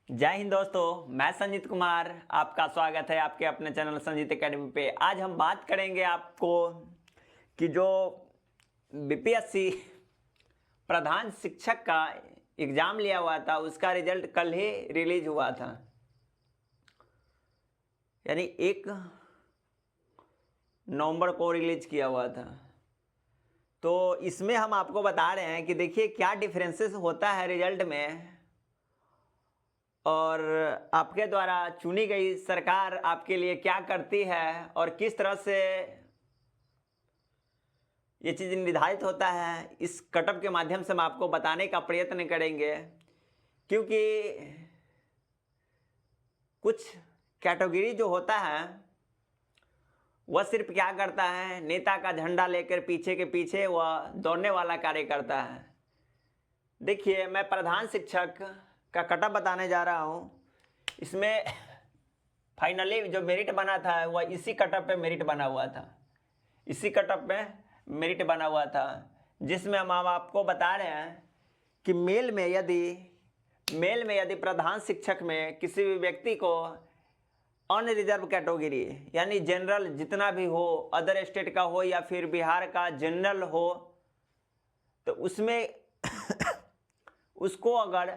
जय हिंद दोस्तों, मैं संजीत कुमार। आपका स्वागत है आपके अपने चैनल संजीत एकेडमी पे। आज हम बात करेंगे आपको कि जो बीपीएससी प्रधान शिक्षक का एग्जाम लिया हुआ था उसका रिजल्ट कल ही रिलीज हुआ था, यानी 1 नवंबर को रिलीज किया हुआ था। तो इसमें हम आपको बता रहे हैं कि देखिए क्या डिफरेंसेस होता है रिजल्ट में, और आपके द्वारा चुनी गई सरकार आपके लिए क्या करती है और किस तरह से ये चीज़ निर्धारित होता है। इस कटअप के माध्यम से हम आपको बताने का प्रयत्न करेंगे, क्योंकि कुछ कैटेगरी जो होता है वह सिर्फ क्या करता है, नेता का झंडा लेकर पीछे के पीछे वह दौड़ने वाला कार्य करता है। देखिए, मैं प्रधान शिक्षक का कटअप बताने जा रहा हूँ। इसमें फाइनली जो मेरिट बना था वह इसी कटअप पे मेरिट बना हुआ था, इसी कटअप पे मेरिट बना हुआ था, जिसमें हम आपको बता रहे हैं कि मेल में यदि प्रधान शिक्षक में किसी भी व्यक्ति को अनरिजर्व कैटेगरी यानी जनरल जितना भी हो, अदर स्टेट का हो या फिर बिहार का जनरल हो, तो उसमें उसको अगर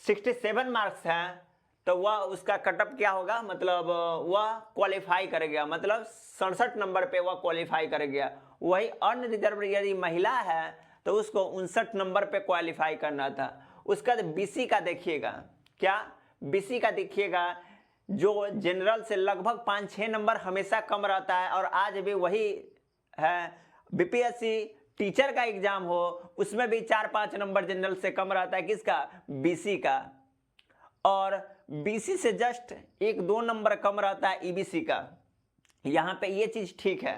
67 मार्क्स हैं तो वह उसका कटअप क्या होगा, मतलब वह क्वालिफाई कर गया, मतलब 67 नंबर पे वह क्वालिफाई कर गया। वही अनरिजर्व यदि महिला है तो उसको 59 नंबर पे क्वालिफाई करना था। उसका बीसी का देखिएगा, क्या बीसी का देखिएगा, जो जनरल से लगभग 5-6 नंबर हमेशा कम रहता है, और आज भी वही है। बीपीएससी टीचर का एग्जाम हो उसमें भी 4-5 नंबर जनरल से कम रहता है, किसका, बीसी का। और बीसी से जस्ट 1-2 नंबर कम रहता है ईबीसी का। यहाँ पे ये चीज़ ठीक है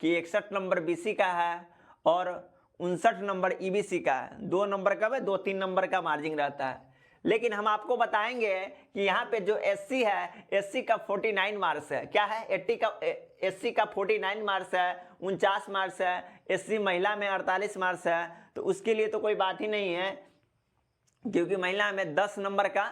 कि 61 नंबर बीसी का है और 59 नंबर ईबीसी का है। 2 नंबर का, 2-3 नंबर का मार्जिन रहता है। लेकिन हम आपको बताएंगे कि यहाँ पे जो एससी है, एससी का 49 मार्क्स है। क्या है, एससी का 49 मार्क्स है, 49 मार्क्स है। एससी महिला में 48 मार्क्स है, तो उसके लिए तो कोई बात ही नहीं है, क्योंकि महिला में 10 नंबर का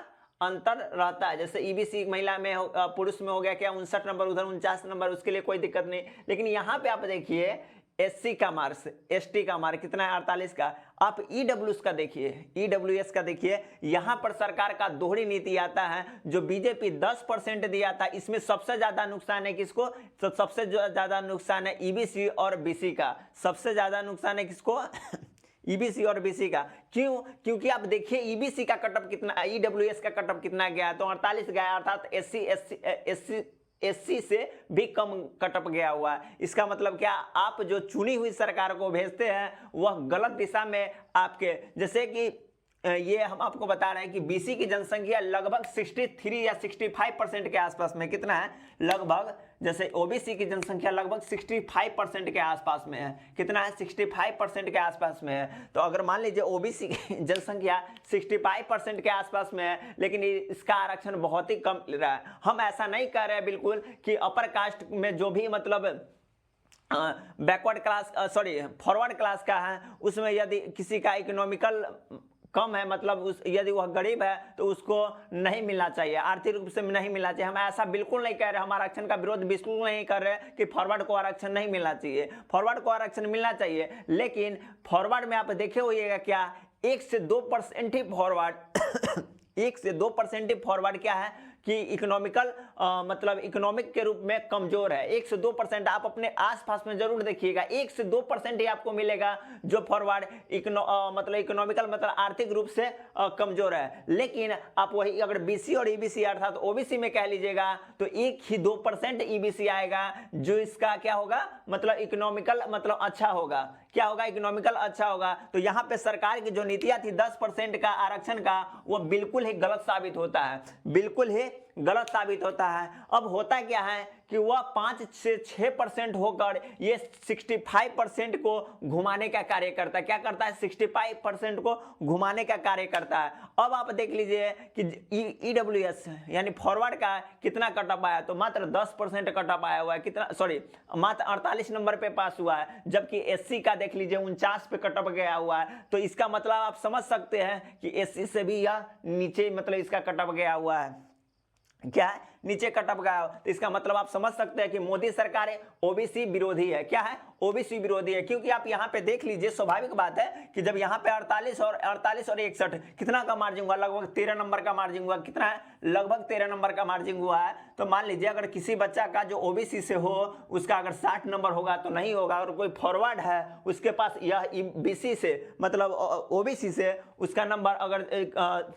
अंतर रहता है। जैसे ईबीसी महिला में पुरुष में हो गया क्या 59 नंबर, उधर 49 नंबर, उसके लिए कोई दिक्कत नहीं। लेकिन यहाँ पे आप देखिए एससी का मार्क्स, एसटी का मार्क्स कितना है, 48 का। आप ईडब्ल्यूएस का देखिए, ईडब्ल्यूएस का देखिए, यहाँ पर सरकार का दोहरी नीति आता है। जो बीजेपी 10% दिया था, इसमें सबसे ज्यादा नुकसान है किसको, तो सबसे ज्यादा नुकसान है ईबीसी और बीसी का। सबसे ज्यादा नुकसान है किसको ईबीसी और बीसी का। क्यों, क्योंकि आप देखिए ईबीसी का कटअप कितना, ईडब्ल्यूएस का कटअप कितना गया है, तो 48 गया, अर्थात एससी से भी कम कटअप गया हुआ है। इसका मतलब क्या, आप जो चुनी हुई सरकार को भेजते हैं वह गलत दिशा में आपके, जैसे कि ये हम आपको बता रहे हैं कि बीसी की जनसंख्या लगभग 63 या 65% के आसपास में, कितना है लगभग, जैसे ओबीसी की जनसंख्या लगभग 65% के आसपास में है। कितना है, 65% के आसपास में है। तो अगर मान लीजिए ओबीसी की जनसंख्या 65% के आसपास में है, लेकिन इसका आरक्षण बहुत ही कम मिल रहा है। हम ऐसा नहीं कह रहे हैं बिल्कुल कि अपर कास्ट में जो भी मतलब backward class, sorry forward class का है, उसमें यदि किसी का इकोनॉमिकल कम है, मतलब उस यदि वह गरीब है तो उसको नहीं मिलना चाहिए, आर्थिक रूप से नहीं मिलना चाहिए। हम ऐसा बिल्कुल नहीं कह रहे, हम आरक्षण का विरोध बिल्कुल नहीं कर रहे कि फॉरवर्ड को आरक्षण नहीं मिलना चाहिए। फॉरवर्ड को आरक्षण मिलना चाहिए, लेकिन फॉरवर्ड में आप देखे होइएगा क्या, 1 से 2% ही फॉरवर्ड 1 से 2% ही फॉरवर्ड क्या है कि इकोनॉमिकल मतलब इकोनॉमिक के रूप में कमजोर है। 1 से 2% आप अपने आसपास में जरूर देखिएगा, 1 से 2% ही आपको मिलेगा जो फॉरवर्ड मतलब इकोनॉमिकल मतलब आर्थिक रूप से कमजोर है। लेकिन आप वही अगर बीसी और ईबीसी अर्थात ओबीसी में कह लीजिएगा तो 1 ही 2% ईबीसी आएगा, जो इसका क्या होगा, मतलब इकोनॉमिकल मतलब अच्छा होगा। क्या होगा, इकोनॉमिकल अच्छा होगा। तो यहाँ पे सरकार की जो नीतियां थी 10% का आरक्षण का, वो बिल्कुल ही गलत साबित होता है, बिल्कुल ही गलत साबित होता है। अब होता क्या है कि वह 5 से 6% होकर ये 65% को घुमाने का कार्य करता है। क्या करता है? 65% को घुमाने का कार्य करता है। अब आप देख लीजिए कि ईडब्ल्यूएस यानी फॉरवर्ड का कितना कटअप आया, तो मात्र 10% कटअप आया हुआ है। कितना, सॉरी, मात्र 48 नंबर पे पास हुआ है, जबकि एससी का देख लीजिए 49 पे कटअप गया हुआ है। तो इसका मतलब आप समझ सकते हैं कि एससी से भी यह नीचे मतलब इसका कटअप गया हुआ है। क्या है? नीचे कटअप गया। तो इसका मतलब आप समझ सकते हैं कि मोदी सरकार ओबीसी विरोधी है। क्या है? ओबीसी विरोधी है, क्योंकि आप यहाँ पे देख लीजिए, स्वाभाविक बात है कि जब यहाँ पे 48 और 61 कितना का मार्जिन हुआ, लगभग 13 नंबर का मार्जिन हुआ। कितना है? लगभग 13 नंबर का मार्जिन हुआ है। तो मान लीजिए अगर किसी बच्चा का जो ओबीसी से हो उसका अगर 60 नंबर होगा तो नहीं होगा, और कोई फॉरवर्ड है उसके पास यह बीसी से मतलब ओबीसी से उसका नंबर अगर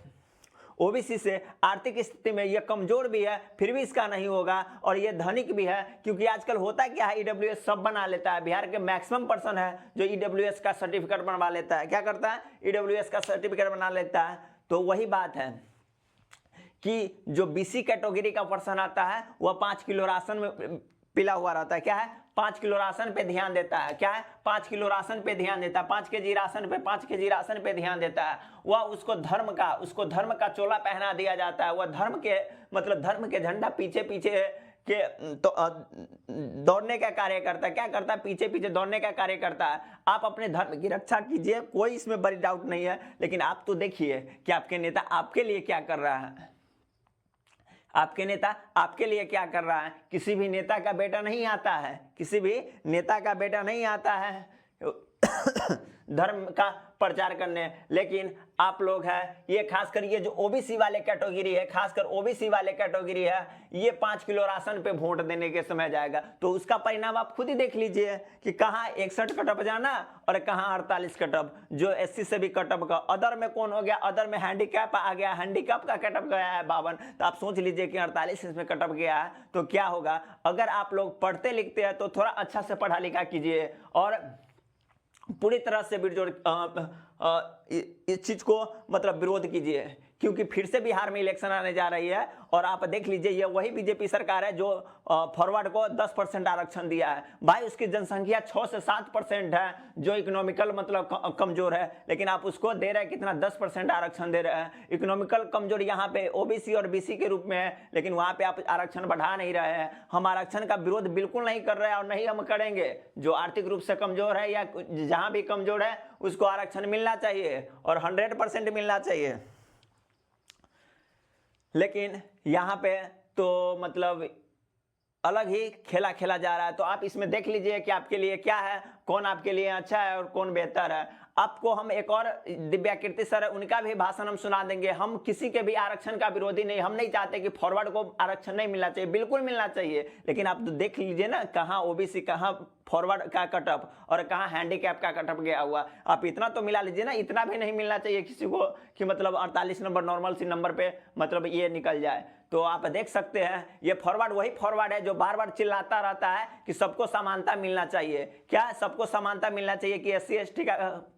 ओबीसी से आर्थिक स्थिति में यह कमजोर भी है फिर भी इसका नहीं होगा, और ये धनिक भी है। क्योंकि आजकल होता क्या है, ईडब्ल्यूएस सब बना लेता है। बिहार के मैक्सिमम पर्सन है जो ईडब्ल्यूएस का सर्टिफिकेट बनवा लेता है। क्या करता है? ईडब्ल्यूएस का सर्टिफिकेट बना लेता है। तो वही बात है कि जो बीसी कैटेगरी का पर्सन आता है वह 5 किलो राशन में पिला हुआ रहता है। क्या है? 5 किलो राशन पे ध्यान देता है। क्या है? 5 किलो राशन पे ध्यान देता है। 5 केजी राशन पे 5 केजी राशन पे ध्यान देता है। वह उसको धर्म का चोला पहना दिया जाता है। वह धर्म के झंडा पीछे पीछे के तो दौड़ने का कार्य करता है। क्या करता है? पीछे पीछे दौड़ने का कार्य करता है। आप अपने धर्म की रक्षा कीजिए, कोई इसमें बड़ी डाउट नहीं है, लेकिन आप तो देखिए कि आपके नेता आपके लिए क्या कर रहा है। आपके नेता आपके लिए क्या कर रहा है। किसी भी नेता का बेटा नहीं आता है, किसी भी नेता का बेटा नहीं आता है धर्म का प्रचार करने, लेकिन आप लोग हैं ये खासकर ये जो ओबीसी वाले कैटेगरी है, खासकर ओबीसी वाले कैटेगरी है, ये 5 किलो राशन पे वोट देने के समय जाएगा। तो उसका परिणाम आप खुद ही देख लीजिए कि कहाँ 61 कटअप जाना और कहाँ 48 कटअप, जो एससी से भी कटअप का। अदर में कौन हो गया? अदर में हैंडीकैप आ गया, हैंडीकैप का कटअप गया है 52। तो आप सोच लीजिए कि 48 इसमें कटअप गया है तो क्या होगा। अगर आप लोग पढ़ते लिखते हैं तो थोड़ा अच्छा से पढ़ा लिखा कीजिए और पूरी तरह से इस चीज को मतलब विरोध कीजिए, क्योंकि फिर से बिहार में इलेक्शन आने जा रही है। और आप देख लीजिए ये वही बीजेपी सरकार है जो फॉरवर्ड को 10% आरक्षण दिया है। भाई उसकी जनसंख्या 6 से 7% है जो इकोनॉमिकल मतलब कमजोर है, लेकिन आप उसको दे रहे हैं कितना? 10% आरक्षण दे रहे हैं। इकोनॉमिकल कमजोर यहाँ पे ओबीसी और बीसी के रूप में है, लेकिन वहाँ पे आप आरक्षण बढ़ा नहीं रहे हैं। हम आरक्षण का विरोध बिल्कुल नहीं कर रहे हैं और नहीं हम करेंगे। जो आर्थिक रूप से कमजोर है या जहाँ भी कमजोर है उसको आरक्षण मिलना चाहिए और 100% मिलना चाहिए। लेकिन यहाँ पे तो मतलब अलग ही खेला खेला जा रहा है। तो आप इसमें देख लीजिए कि आपके लिए क्या है, कौन आपके लिए अच्छा है और कौन बेहतर है। आपको हम एक और दिव्याकृति सर है उनका भी भाषण हम सुना देंगे। हम किसी के भी आरक्षण का विरोधी नहीं, हम नहीं चाहते कि फॉरवर्ड को आरक्षण नहीं मिलना चाहिए, बिल्कुल मिलना चाहिए। लेकिन आप तो देख लीजिए ना कहाँ ओबीसी, कहाँ फॉरवर्ड का कटअप और कहाँ हैंडीकैप का कटअप गया हुआ। आप इतना तो मिला लीजिए ना, इतना भी नहीं मिलना चाहिए किसी को कि मतलब 48 नंबर नॉर्मल सी नंबर पे मतलब ये निकल जाए। तो आप देख सकते हैं ये फॉरवर्ड वही फॉरवर्ड है जो बार बार चिल्लाता रहता है कि सबको समानता मिलना चाहिए। क्या सबको समानता मिलना चाहिए कि एससी एसटी का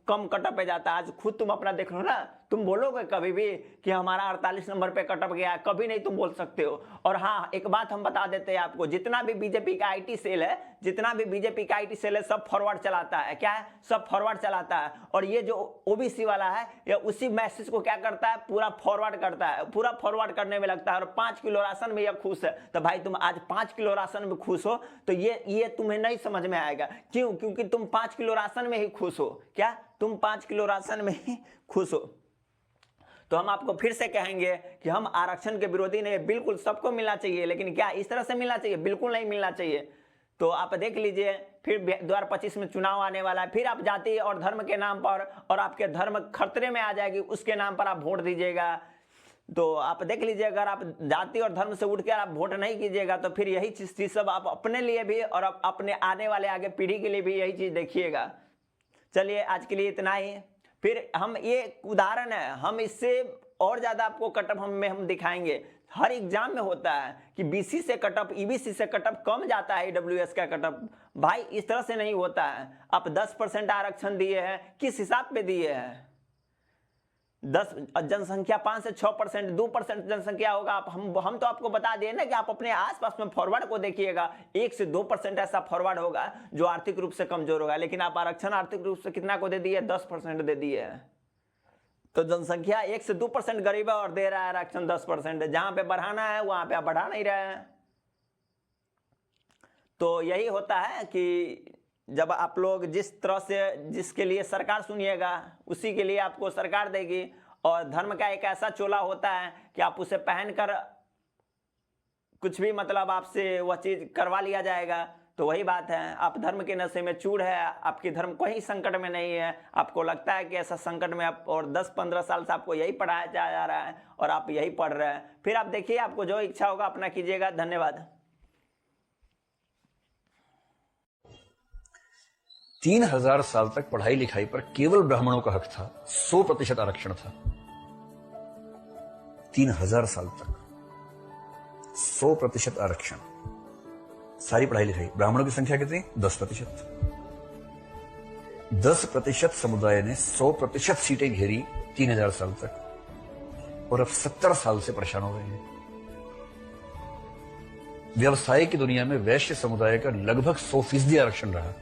कम कटअप पे जाता है। आज खुद तुम अपना देख लो ना, तुम बोलोगे कभी भी कि हमारा 48 नंबर पे कटअप गया है? कभी नहीं तुम बोल सकते हो। और हाँ, एक बात हम बता देते हैं आपको, जितना भी बीजेपी का आईटी सेल है, जितना भी बीजेपी का आईटी सेल है सब फॉरवर्ड चलाता है। क्या है? सब फॉरवर्ड चलाता है। और ये जो ओबीसी वाला है ये उसी मैसेज को क्या करता है? पूरा फॉरवर्ड करता है, पूरा फॉरवर्ड करने में लगता है। और 5 किलो राशन में ये खुश है। तो भाई तुम आज 5 किलो राशन में खुश हो तो ये तुम्हें नहीं समझ में आएगा। क्यों? क्योंकि तुम 5 किलो राशन में ही खुश हो। क्या? तुम 5 किलो राशन में ही खुश हो। तो हम आपको फिर से कहेंगे कि हम आरक्षण के विरोधी नहीं, बिल्कुल सबको मिलना चाहिए, लेकिन क्या इस तरह से मिलना चाहिए? बिल्कुल नहीं मिलना चाहिए। तो आप देख लीजिए फिर 2025 में चुनाव आने वाला है, फिर आप जाति और धर्म के नाम पर और आपके धर्म खतरे में आ जाएगी उसके नाम पर आप वोट दीजिएगा। तो आप देख लीजिए अगर आप जाति और धर्म से उठ कर आप वोट नहीं कीजिएगा तो फिर यही चीज सब आप अपने लिए भी और अपने आने वाले आगे पीढ़ी के लिए भी यही चीज देखिएगा। चलिए आज के लिए इतना ही। फिर हम ये उदाहरण है, हम इससे और ज्यादा आपको कटअप हम दिखाएंगे। हर एग्जाम में होता है कि बीसी से कटअप ईबीसी से कटअप कम जाता है ईडब्ल्यूएस का कटअप। भाई इस तरह से नहीं होता है। आप 10% आरक्षण दिए हैं, किस हिसाब पे दिए हैं? 10 जनसंख्या 5 से 6%, 2% जनसंख्या होगा। आप हम तो आपको बता दिए ना कि आप अपने आसपास में फॉरवर्ड को देखिएगा, 1 से 2% ऐसा फॉरवर्ड होगा जो आर्थिक रूप से कमजोर होगा। लेकिन आप आरक्षण आर्थिक रूप से कितना को दे दिए? 10% दे दिए। तो जनसंख्या 1 से 2% गरीब है और दे रहा है आरक्षण 10%। जहां पे बढ़ाना है वहां पे आप बढ़ा नहीं रहे हैं। तो यही होता है कि जब आप लोग जिस तरह से जिसके लिए सरकार सुनिएगा उसी के लिए आपको सरकार देगी। और धर्म का एक ऐसा चोला होता है कि आप उसे पहनकर कुछ भी मतलब आपसे वह चीज करवा लिया जाएगा। तो वही बात है, आप धर्म के नशे में चूर है, आपकी धर्म कोई संकट में नहीं है। आपको लगता है कि ऐसा संकट में आप, और 10-15 साल से आपको यही पढ़ाया जा रहा है और आप यही पढ़ रहे हैं। फिर आप देखिए, आपको जो इच्छा होगा अपना कीजिएगा। धन्यवाद। 3000 साल तक पढ़ाई लिखाई पर केवल ब्राह्मणों का हक था, 100% आरक्षण था। 3000 साल तक 100% आरक्षण, सारी पढ़ाई लिखाई। ब्राह्मणों की संख्या कितनी? 10%। 10% समुदाय ने 100% सीटें घेरी 3000 साल तक, और अब 70 साल से परेशान हो रहे हैं। व्यवसाय की दुनिया में वैश्य समुदाय का लगभग 100% आरक्षण रहा।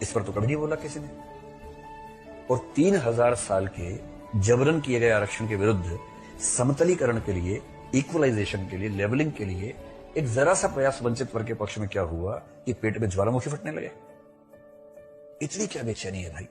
इस पर तो कभी नहीं बोला किसी ने। और 3000 साल के जबरन किए गए आरक्षण के विरुद्ध समतलीकरण के लिए, इक्वलाइजेशन के लिए, लेवलिंग के लिए एक जरा सा प्रयास वंचित वर्ग के पक्ष में क्या हुआ कि पेट में ज्वालामुखी फटने लगे। इतनी क्या बेचैनी है भाई।